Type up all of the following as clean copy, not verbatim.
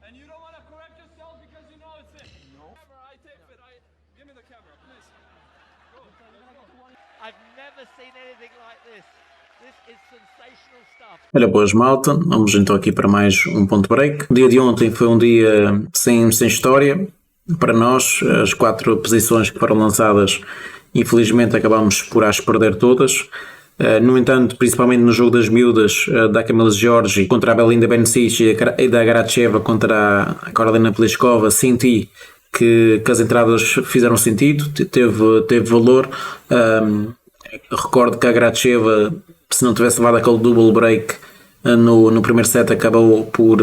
And you don't want to correct yourself because you know it's it. No. I take it. Give me the camera, please. Go. I've never seen anything like this. This is sensational stuff. Olha, boas malta, vamos então aqui para mais um ponto break. O dia de ontem foi um dia sem história. Para nós, as 4 posições que foram lançadas, infelizmente acabámos por as perder todas. No entanto, principalmente no jogo das miúdas, da Camila Giorgi contra a Belinda Bencic e da Garacheva contra a Karolina Pliskova, senti que as entradas fizeram sentido, teve valor. Recordo que a Garacheva, se não tivesse levado aquele double break no primeiro set, acabou por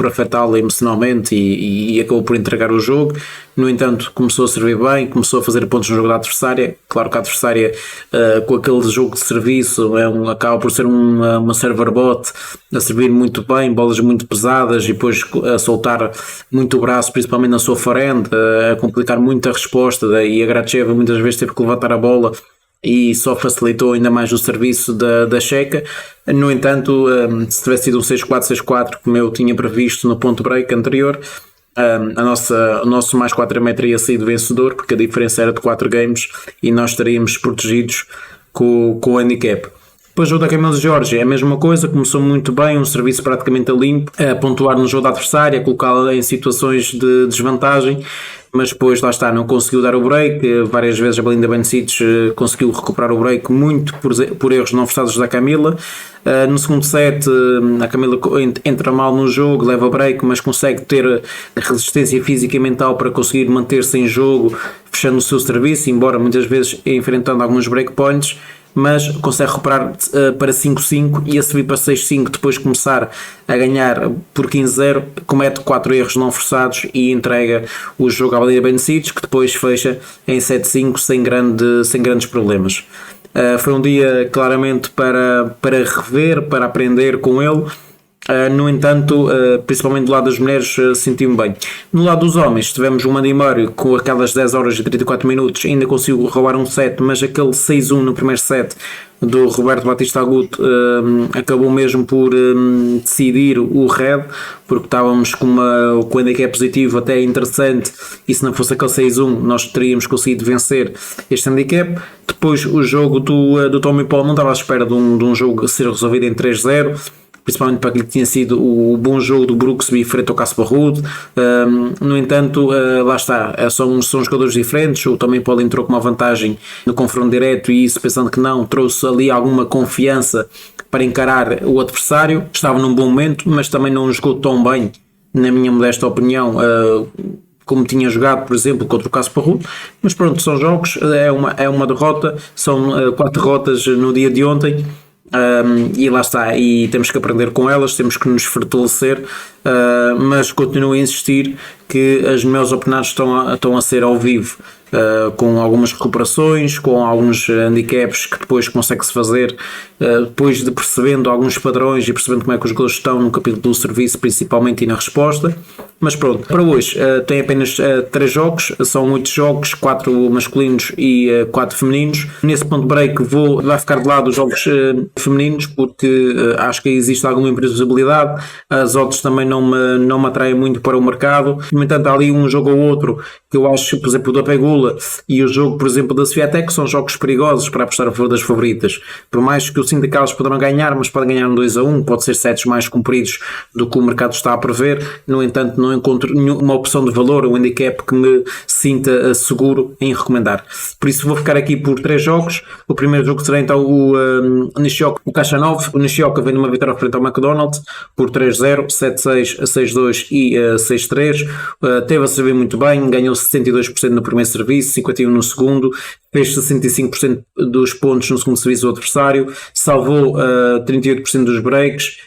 afetá-la emocionalmente e acabou por entregar o jogo. No entanto, começou a servir bem, começou a fazer pontos no jogo da adversária. Claro que a adversária, com aquele jogo de serviço, acaba por ser uma server bot, a servir muito bem, bolas muito pesadas e depois a soltar muito o braço, principalmente na sua forehand, a complicar muito a resposta, e a Gracheva muitas vezes teve que levantar a bola e só facilitou ainda mais o serviço da checa. No entanto, se tivesse sido um 6-4, 6-4, como eu tinha previsto no ponto break anterior, o nosso mais 4 teria sido vencedor, porque a diferença era de 4 games e nós estaríamos protegidos com o handicap. Depois o jogo da Camila Giorgi é a mesma coisa, começou muito bem, um serviço praticamente a limpo, a pontuar no jogo da adversária, a colocá-la em situações de desvantagem, mas depois lá está, não conseguiu dar o break. Várias vezes a Belinda Bencic conseguiu recuperar o break, muito por erros não forçados da Camila. No segundo set a Camila entra mal no jogo, leva break, mas consegue ter resistência física e mental para conseguir manter-se em jogo, fechando o seu serviço, embora muitas vezes enfrentando alguns breakpoints, mas consegue recuperar para 5-5 e a subir para 6-5 depois de começar a ganhar por 15-0, comete 4 erros não forçados e entrega o jogo à Belinda Bencic, que depois fecha em 7-5 sem grandes problemas. Foi um dia claramente para rever, para aprender com ele. No entanto, principalmente do lado das mulheres, senti-me bem. No lado dos homens, tivemos um Andy Murray com aquelas 10 horas e 34 minutos, ainda conseguiu roubar um set, mas aquele 6-1 no primeiro set do Roberto Batista Agut acabou mesmo por decidir o red, porque estávamos com o handicap positivo até interessante, e se não fosse aquele 6-1 nós teríamos conseguido vencer este handicap. Depois o jogo do Tommy Paul, não estava à espera de um jogo a ser resolvido em 3-0, principalmente para aquilo que tinha sido o bom jogo do Brooksby frente ao Casper Ruud. No entanto, lá está, são jogadores diferentes. O Tommy Paul entrou com uma vantagem no confronto direto e isso, pensando que não, trouxe ali alguma confiança para encarar o adversário. Estava num bom momento, mas também não jogou tão bem, na minha modesta opinião, como tinha jogado, por exemplo, contra o Casper Ruud. Mas pronto, são jogos, é uma derrota, são 4 derrotas no dia de ontem. E lá está, e temos que aprender com elas, temos que nos fortalecer, mas continuo a insistir que as melhores oportunidades estão a ser ao vivo, com algumas recuperações, com alguns handicaps que depois consegue-se fazer, depois de percebendo alguns padrões e percebendo como é que os gols estão no capítulo do serviço principalmente e na resposta. Mas pronto, para hoje tem apenas 3 jogos, são 8 jogos, 4 masculinos e 4 femininos. Nesse ponto break vai ficar de lado os jogos femininos, porque acho que existe alguma imprevisibilidade, as odds também não me atraem muito para o mercado. No entanto, há ali um jogo ou outro que eu acho, por exemplo, da Pegula e o jogo, por exemplo, da Swiatek, são jogos perigosos para apostar a favor das favoritas. Por mais que eu sinta que elas poderão ganhar, mas podem ganhar um 2-1, pode ser sets mais compridos do que o mercado está a prever. No entanto, não encontro nenhuma opção de valor, um handicap que me sinta seguro em recomendar. Por isso vou ficar aqui por 3 jogos. O primeiro jogo será então o Nishioka, o Khachanov. O Nishioka vem numa vitória frente ao McDonald por 3-0, 7-6, 6-2 e 6-3. Teve a servir muito bem, ganhou 62% no primeiro serviço, 51% no segundo, fez 65% dos pontos no segundo serviço do adversário, salvou 38% dos breaks,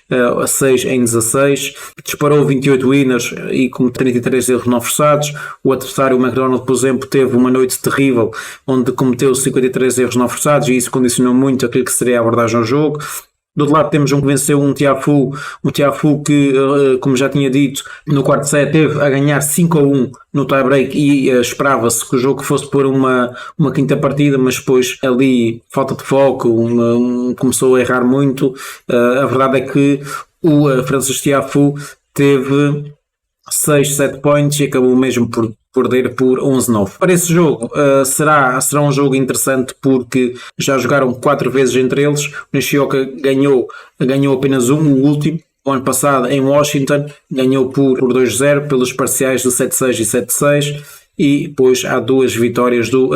6 em 16, disparou 28 winners e com 33 erros não forçados. O adversário, o McDonald, por exemplo, teve uma noite terrível onde cometeu 53 erros não forçados e isso condicionou muito aquilo que seria a abordagem ao jogo. Do outro lado temos um que venceu um Tiafoe que, como já tinha dito, no quarto set teve a ganhar 5-1 no tie-break e esperava-se que o jogo fosse por uma quinta partida, mas depois ali, falta de foco, começou a errar muito. A verdade é que o Francis Tiafoe teve 6, 7 points e acabou mesmo por perder por 11-9. Para esse jogo será um jogo interessante porque já jogaram 4 vezes entre eles. O Nishioka ganhou apenas o último. O ano passado em Washington ganhou por 2-0 pelos parciais de 7-6 e 7-6. E depois há 2 vitórias do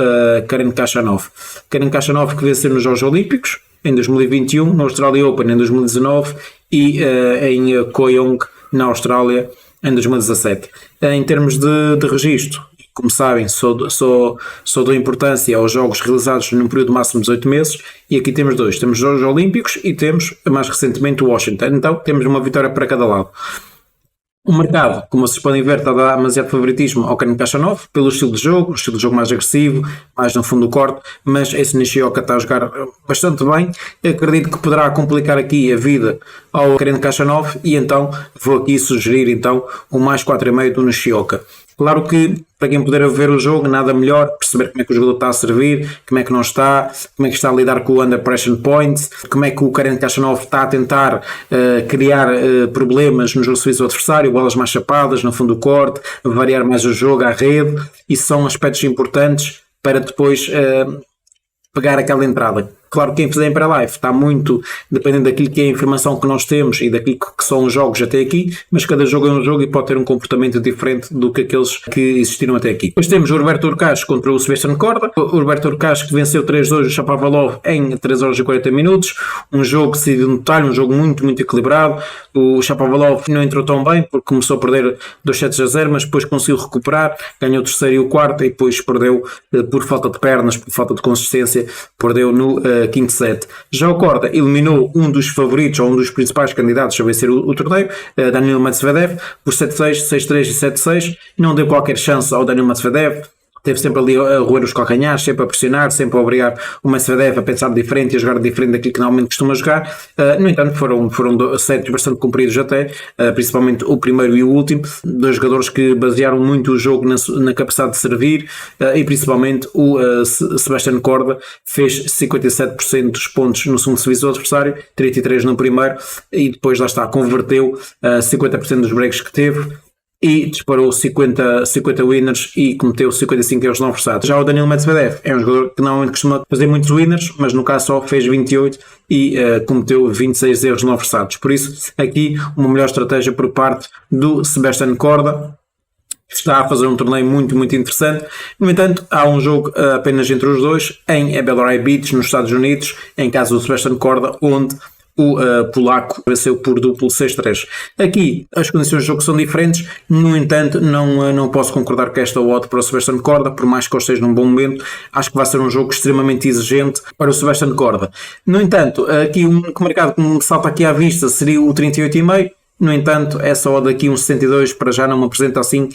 Karen Khachanov. Karen Khachanov que venceu nos Jogos Olímpicos em 2021, no Australia Open em 2019 e em Kooyong na Austrália em 2017. Em termos de registro, como sabem, só dou importância aos jogos realizados num período máximo de 18 meses e aqui temos 2. Temos os Jogos Olímpicos e temos mais recentemente o Washington. Então temos uma vitória para cada lado. O mercado, como vocês podem ver, está a dar demasiado favoritismo ao Karen Khachanov pelo estilo de jogo, mais agressivo, mais no fundo do corte, mas esse Nishioka está a jogar bastante bem. Eu acredito que poderá complicar aqui a vida ao Karen Khachanov e então vou aqui sugerir então o mais 4,5 do Nishioka. Claro que, para quem puder ver o jogo, nada melhor perceber como é que o jogador está a servir, como é que não está, como é que está a lidar com o under pressure points, como é que o Karen Khachanov está a tentar criar problemas no jogo serviço do adversário, bolas mais chapadas, no fundo do corte, variar mais o jogo à rede. Isso são aspectos importantes para depois pegar aquela entrada. Claro que quem fizer em pré-live está muito dependendo daquilo que é a informação que nós temos e daquilo que são os jogos até aqui, mas cada jogo é um jogo e pode ter um comportamento diferente do que aqueles que existiram até aqui. Depois temos o Roberto Urcas contra o Sebastian Korda. O Roberto Urcas que venceu 3-2 o Shapovalov em 3 horas e 40 minutos. Um jogo que se decidiu no detalhe, um jogo muito, muito equilibrado. O Shapovalov não entrou tão bem porque começou a perder 2-7-0, mas depois conseguiu recuperar, ganhou o terceiro e o quarto e depois perdeu por falta de pernas, por falta de consistência, perdeu no quinto set. Já o Korda eliminou um dos favoritos ou um dos principais candidatos a vencer o torneio, Daniil Medvedev, por 7-6, 6-3 e 7-6. Não deu qualquer chance ao Daniil Medvedev. Teve sempre ali a roer os calcanhares, sempre a pressionar, sempre a obrigar o Medvedev a pensar diferente e a jogar diferente daquilo que normalmente costuma jogar. No entanto, foram sets bastante compridos até, principalmente o primeiro e o último. 2 jogadores que basearam muito o jogo na capacidade de servir e principalmente o Sebastian Korda fez 57% dos pontos no segundo serviço do adversário, 33% no primeiro e depois lá está, converteu 50% dos breaks que teve. E disparou 50 winners e cometeu 55 erros não forçados. Já o Daniil Medvedev é um jogador que normalmente costuma fazer muitos winners, mas no caso só fez 28 e cometeu 26 erros não forçados. Por isso, aqui uma melhor estratégia por parte do Sebastian Korda. Está a fazer um torneio muito, muito interessante. No entanto, há um jogo apenas entre os dois em Bellerive Beach, nos Estados Unidos, em casa do Sebastian Korda, onde o polaco venceu por duplo 6-3. Aqui as condições de jogo são diferentes, no entanto não posso concordar com esta odd para o Sebastian Korda, por mais que ele esteja num bom momento. Acho que vai ser um jogo extremamente exigente para o Sebastian Korda. No entanto, aqui um mercado que me salta aqui à vista seria o 38,5. No entanto, essa odd aqui um 62 para já não me apresenta assim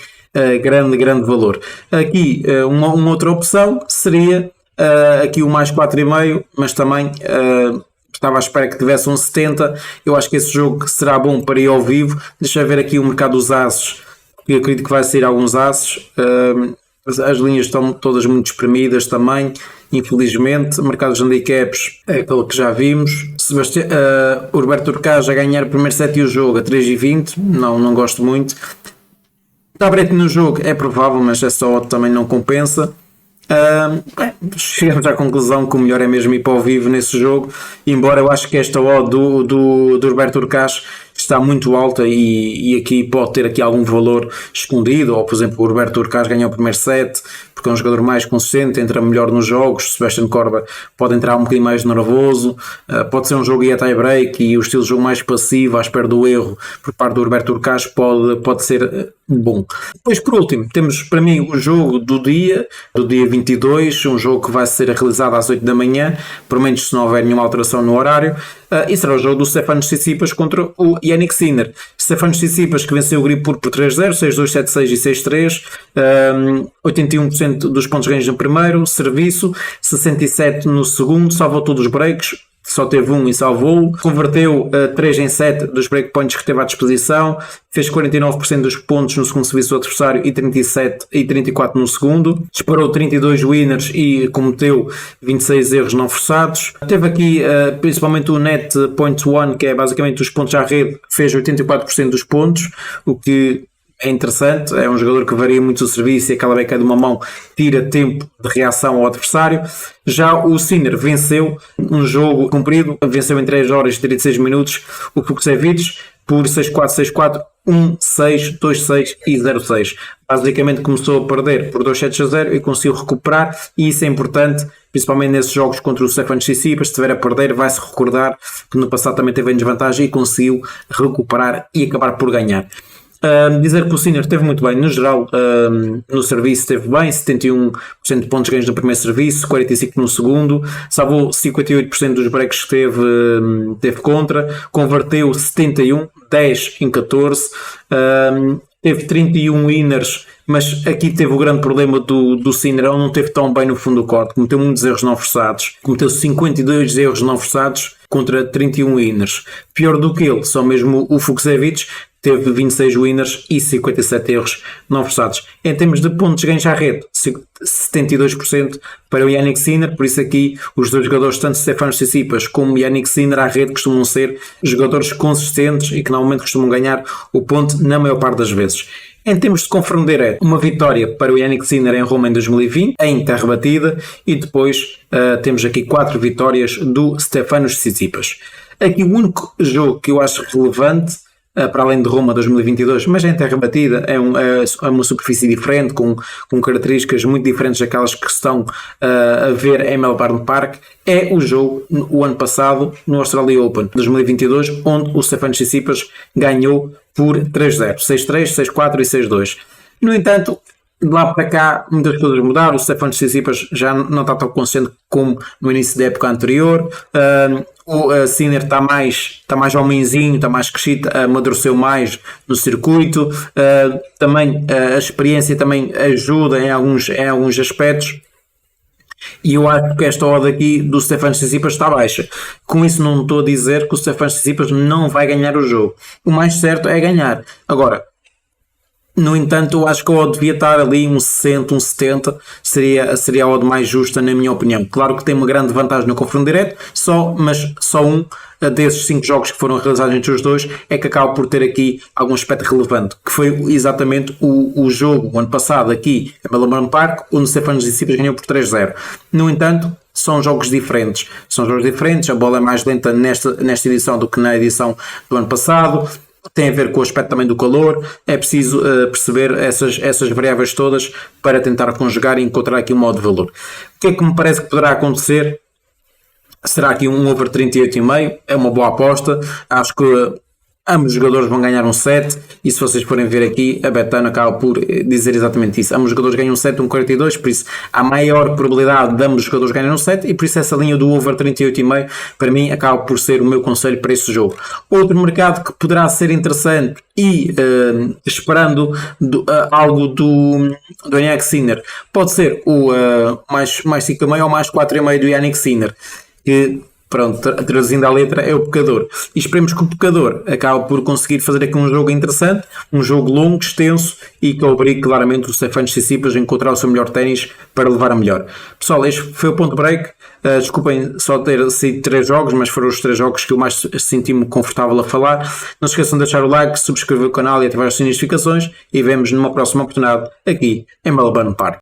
grande valor. Aqui uma outra opção seria aqui o mais 4,5, mas também estava à espera que tivesse um 70. Eu acho que esse jogo será bom para ir ao vivo. Deixa eu ver aqui o mercado dos aces, porque eu acredito que vai sair alguns aces. As linhas estão todas muito espremidas também, infelizmente. O mercado dos handicaps é aquele que já vimos. O Roberto Urcas a ganhar o primeiro set e o jogo a 3,20. Não gosto muito. Tabrete no jogo é provável, mas essa odd também não compensa. Chegamos à conclusão que o melhor é mesmo ir para o vivo nesse jogo, embora eu acho que esta odd do Roberto Urcas está muito alta e aqui pode ter aqui algum valor escondido, ou por exemplo o Roberto Urcas ganhou o primeiro set porque é um jogador mais consistente, entra melhor nos jogos. O Sebastian Korda pode entrar um bocadinho mais nervoso, pode ser um jogo e a tie break e o estilo de jogo mais passivo à espera do erro por parte do Roberto Urcas pode ser bom. Depois por último temos para mim o jogo do dia 22, um jogo que vai ser realizado às 8 da manhã, por menos se não houver nenhuma alteração no horário. E será o jogo do Stefanos Tsitsipas contra o Jannik Sinner. Stefanos Tsitsipas que venceu o Gripur por 3-0, 6-2, 7-6 e 6-3, 81% dos pontos ganhos no primeiro serviço, 67% no segundo, salvou todos os breaks, só teve um e salvou, converteu 3 em 7 dos breakpoints que teve à disposição, fez 49% dos pontos no segundo serviço do adversário e 37 e 34 no segundo, disparou 32 winners e cometeu 26 erros não forçados. Teve aqui principalmente o net point one, que é basicamente os pontos à rede, fez 84% dos pontos, o que é interessante, é um jogador que varia muito o serviço e aquela beca de uma mão tira tempo de reação ao adversário. Já o Sinner venceu um jogo comprido, venceu em 3 horas e 36 minutos o Fuksevich por 6-4, 6-4, 1-6, 2-6 e 0-6. Basicamente começou a perder por 2-7-0 e conseguiu recuperar, e isso é importante, principalmente nesses jogos contra o Stefanos Tsitsipas. Se estiver a perder, vai-se recordar que no passado também teve em desvantagem e conseguiu recuperar e acabar por ganhar. Dizer que o Sinner esteve muito bem, no geral, no serviço esteve bem, 71% de pontos ganhos no primeiro serviço, 45% no segundo, salvou 58% dos breaks que teve contra, converteu 71, 10 em 14, teve 31 winners, mas aqui teve o grande problema do Sinner, ele não teve tão bem no fundo do corte, cometeu muitos erros não forçados, cometeu 52 erros não forçados contra 31 winners. Pior do que ele, só mesmo o Fuksevich teve 26 winners e 57 erros não forçados. Em termos de pontos ganhos à rede, 72% para o Jannik Sinner, por isso aqui os dois jogadores, tanto Stefanos Tsitsipas como Jannik Sinner à rede, costumam ser jogadores consistentes e que normalmente costumam ganhar o ponto na maior parte das vezes. Em termos de confronto direto, uma vitória para o Jannik Sinner em Roma em 2020, em terra batida, e depois temos aqui 4 vitórias do Stefanos Tsitsipas. Aqui o único jogo que eu acho relevante, para além de Roma 2022, mas em terra batida, é uma superfície diferente, com características muito diferentes daquelas que estão a ver em Melbourne Park, é o jogo, o ano passado, no Australia Open 2022, onde o Stefanos Tsitsipas ganhou por 3-0, 6-3, 6-4 e 6-2. No entanto, de lá para cá, muitas coisas mudaram. O Stefanos Tsitsipas já não está tão consciente como no início da época anterior. O Sinner está mais homenzinho, está mais crescido, amadureceu mais no circuito. Também a experiência também ajuda em alguns aspectos. E eu acho que esta odd aqui do Stefanos Tsitsipas está baixa. Com isso não estou a dizer que o Stefanos Tsitsipas não vai ganhar o jogo. O mais certo é ganhar. Agora, no entanto, eu acho que a odd devia estar ali um 60, um 70, seria a odd mais justa na minha opinião. Claro que tem uma grande vantagem no confronto direto, mas só um desses 5 jogos que foram realizados entre os dois é que acaba por ter aqui algum aspecto relevante, que foi exatamente o jogo, o ano passado aqui em Melbourne Park, onde o Stefanos Tsitsipas ganhou por 3-0. No entanto, são jogos diferentes, a bola é mais lenta nesta edição do que na edição do ano passado. Tem a ver com o aspecto também do calor, é preciso perceber essas variáveis todas para tentar conjugar e encontrar aqui um modo de valor. O que é que me parece que poderá acontecer? Será aqui um over 38,5, é uma boa aposta, acho que ambos os jogadores vão ganhar um set, e se vocês forem ver aqui, a Betano acaba por dizer exatamente isso. Ambos os jogadores ganham um set, 1,42, por isso há maior probabilidade de ambos os jogadores ganharem um set, e por isso essa linha do over 38,5 para mim acaba por ser o meu conselho para esse jogo. Outro mercado que poderá ser interessante e esperando algo do Jannik Sinner, pode ser o mais 5,5 ou mais 4,5 do Jannik Sinner, que, pronto, traduzindo a letra, é o pecador. E esperemos que o pecador acabe por conseguir fazer aqui um jogo interessante, um jogo longo, extenso, e que obrigue claramente o Stefanos Tsitsipas a encontrar o seu melhor ténis para levar a melhor. Pessoal, este foi o ponto break. Desculpem só ter sido 3 jogos, mas foram os 3 jogos que eu mais senti-me confortável a falar. Não se esqueçam de deixar o like, subscrever o canal e ativar as notificações, e vemos numa próxima oportunidade aqui em Melbourne Park.